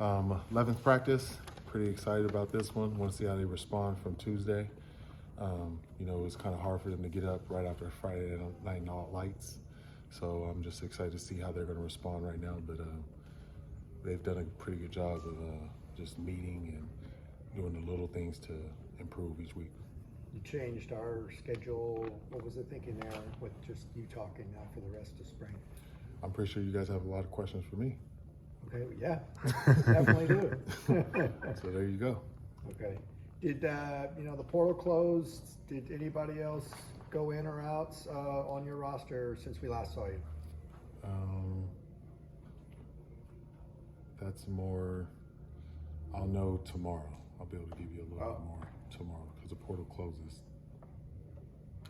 11th practice, pretty excited about this one. Want to see how they respond from Tuesday. It was kind of hard for them to get up right after Friday night lights. So I'm just excited to see how they're going to respond right now. But they've done a pretty good job of just meeting and doing the little things to improve each week. You changed our schedule. What was the thinking there with just you talking now for the rest of spring? I'm pretty sure you guys have a lot of questions for me. Okay, yeah, definitely do. So there you go. Okay. Did, the portal closed? Did anybody else go in or out on your roster since we last saw you? That's more, I'll know tomorrow. I'll be able to give you a little bit more tomorrow because the portal closes.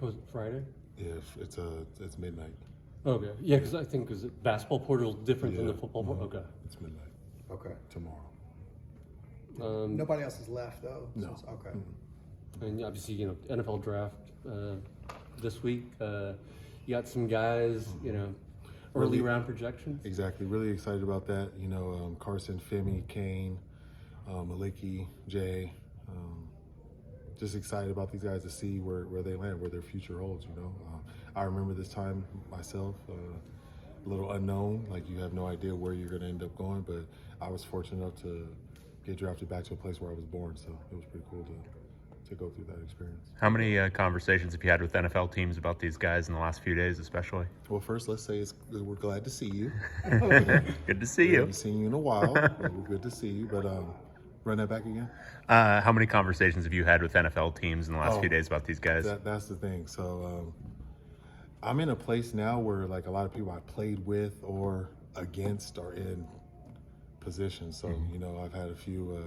Was it Friday? Yeah, it's midnight. Okay, yeah, because I think basketball portal is different than the football portal. Okay, it's midnight. Okay. Tomorrow. Nobody else has left though. No. Okay. And obviously, NFL draft this week. You got some guys, early round projections. Exactly. Really excited about that. Carson, Femi, Kane, Maliki, Jay. Just excited about these guys to see where they land, where their future holds. I remember this time myself, a little unknown. Like you have no idea where you're going to end up going, but I was fortunate enough to get drafted back to a place where I was born. So it was pretty cool to go through that experience. How many conversations have you had with NFL teams about these guys in the last few days, especially? Well, first, let's say we're glad to see you. Good to see We you. haven't seen you in a while. But we're good to see you. But run that back again. How many conversations have you had with NFL teams in the last few days about these guys? That's the thing. So I'm in a place now where like a lot of people I played with or against are in positions. So I've had a few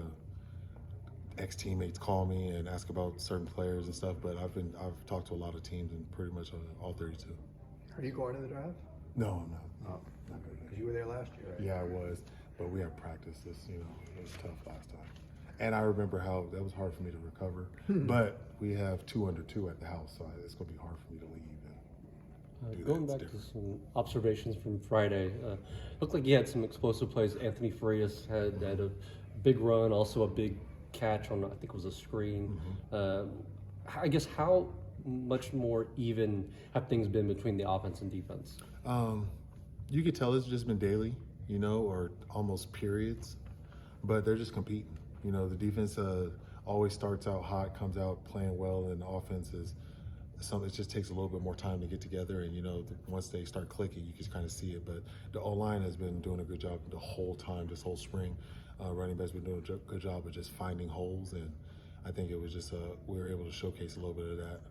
ex-teammates call me and ask about certain players and stuff. But I've talked to a lot of teams and pretty much all 32. Are you going to the draft? No, I'm not. Oh, Not good. because you were there last year, right? Yeah, I was, but we have practiced this. It was tough last time, and I remember how that was hard for me to recover. But we have 2 under 2 at the house, so it's going to be hard for me to leave. Going back to some observations from Friday, looked like you had some explosive plays. Anthony Frias had a big run, also a big catch on, I think it was a screen. I guess how much more even have things been between the offense and defense? You could tell it's just been daily, or almost periods, but they're just competing. The defense always starts out hot, comes out playing well, and the offense is something. It just takes a little bit more time to get together, and once they start clicking, you can kind of see it. But the O-line has been doing a good job the whole time, this whole spring. Running backs been doing a good job of just finding holes, and I think it was just we were able to showcase a little bit of that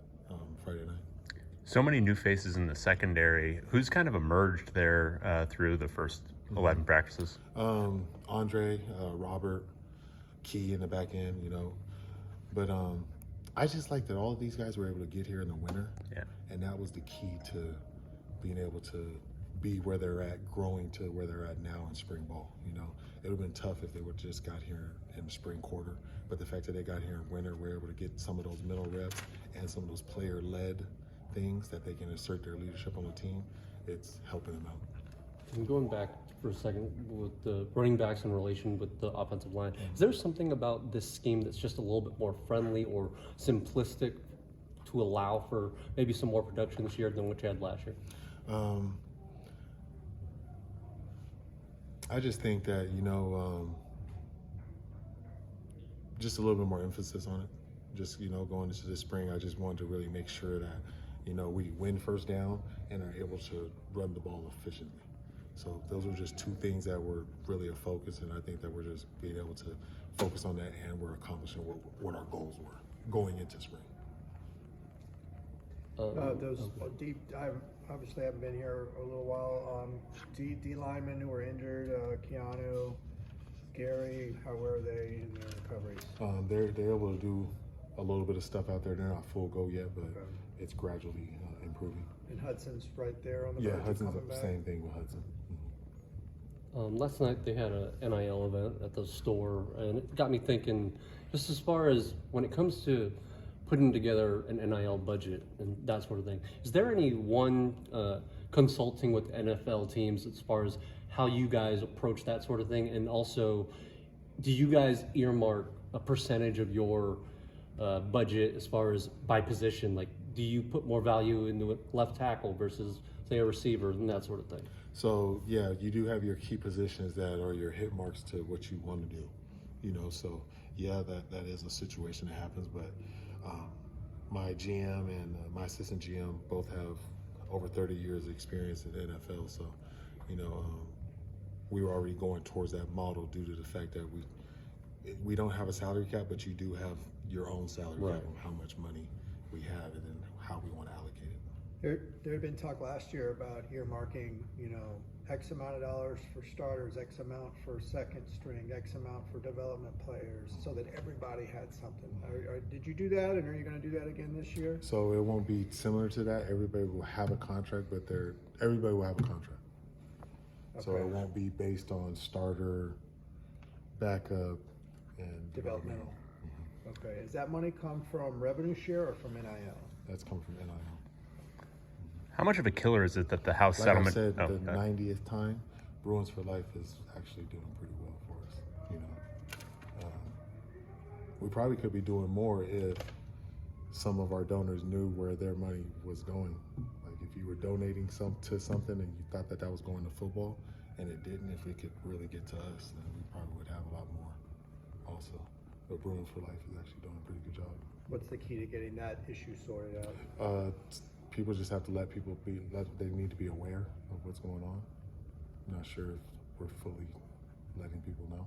Friday night. So many new faces in the secondary. Who's kind of emerged there through the first 11 practices? Andre, Robert, Key in the back end, But I just like that all of these guys were able to get here in the winter. Yeah. And that was the key to being able to be where they're at, growing to where they're at now in spring ball. It would have been tough if they would just got here in the spring quarter. But the fact that they got here in winter, we're able to get some of those middle reps and some of those player-led things that they can assert their leadership on the team. It's helping them out. And going back for a second with the running backs in relation with the offensive line, is there something about this scheme that's just a little bit more friendly or simplistic to allow for maybe some more production this year than what you had last year? I just think that, just a little bit more emphasis on it. Just, going into the spring, I just wanted to really make sure that, we win first down and are able to run the ball efficiently. So those were just two things that were really a focus, and I think that we're just being able to focus on that, and we're accomplishing what our goals were going into spring. Those deep, I obviously haven't been here a little while. D linemen who were injured, Keanu, Gary, how were they in their recoveries? They're able to do a little bit of stuff out there. They're not full go yet, but it's gradually improving. And Hudson's right there on the Yeah, verge of Hudson's coming the back. same thing with Hudson. Last night they had a NIL event at the store, and it got me thinking, just as far as when it comes to putting together an NIL budget and that sort of thing, is there any one consulting with NFL teams as far as how you guys approach that sort of thing? And also, do you guys earmark a percentage of your budget as far as by position? Like, do you put more value into a left tackle versus, say, a receiver and that sort of thing? So yeah, you do have your key positions that are your hit marks to what you want to do, you know. So yeah, that is a situation that happens. But my GM and my assistant GM both have over 30 years of experience in the NFL. So you know, we were already going towards that model due to the fact that we don't have a salary cap, but you do have your own salary cap on how much money we have and then how we want to allocate it. There had been talk last year about earmarking, you know, X amount of dollars for starters, X amount for second string, X amount for development players, so that everybody had something. Did you do that, and are you going to do that again this year? So it won't be similar to that. Everybody will have a contract, but everybody will have a contract. Okay. So it won't be based on starter, backup, and developmental. Mm-hmm. Okay. Does that money come from revenue share or from NIL? That's come from NIL. How much of a killer is it that the House like settlement? I said, the 90th time, Bruins for Life is actually doing pretty well for us. You know, we probably could be doing more if some of our donors knew where their money was going. Like if you were donating to something and you thought that was going to football, and it didn't, if it could really get to us, then we probably would have a lot more also. But Bruins for Life is actually doing a pretty good job. What's the key to getting that issue sorted out? People just have to let people they need to be aware of what's going on. I'm not sure if we're fully letting people know.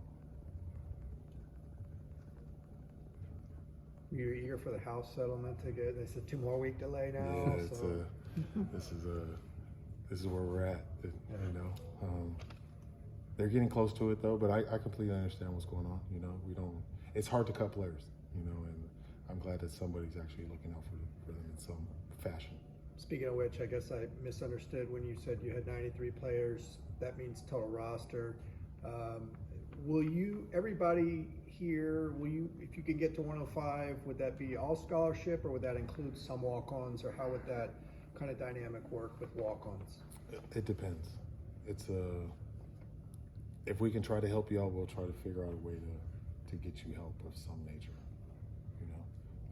You're eager for the House settlement to get, it's a 2 more week delay now. Yeah, so. This is where we're at, you know. They're getting close to it though, but I completely understand what's going on. You know, it's hard to cut players, you know, and I'm glad that somebody's actually looking out for them in some fashion. Speaking of which, I guess I misunderstood when you said you had 93 players. That means total roster. Everybody here, if you can get to 105, would that be all scholarship, or would that include some walk-ons, or how would that kind of dynamic work with walk-ons? It depends. If we can try to help you out, we'll try to figure out a way to get you help of some nature. You know,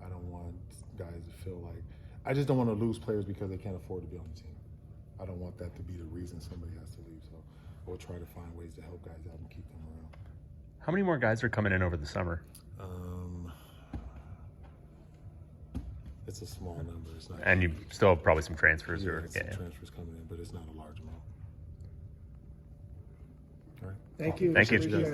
I don't want guys to feel like, I just don't want to lose players because they can't afford to be on the team. I don't want that to be the reason somebody has to leave. So we'll try to find ways to help guys out and keep them around. How many more guys are coming in over the summer? It's a small number. It's not. And you still have probably some transfers, some transfers coming in, but it's not a large amount. All right. Thank you. Thank you. Appreciate it.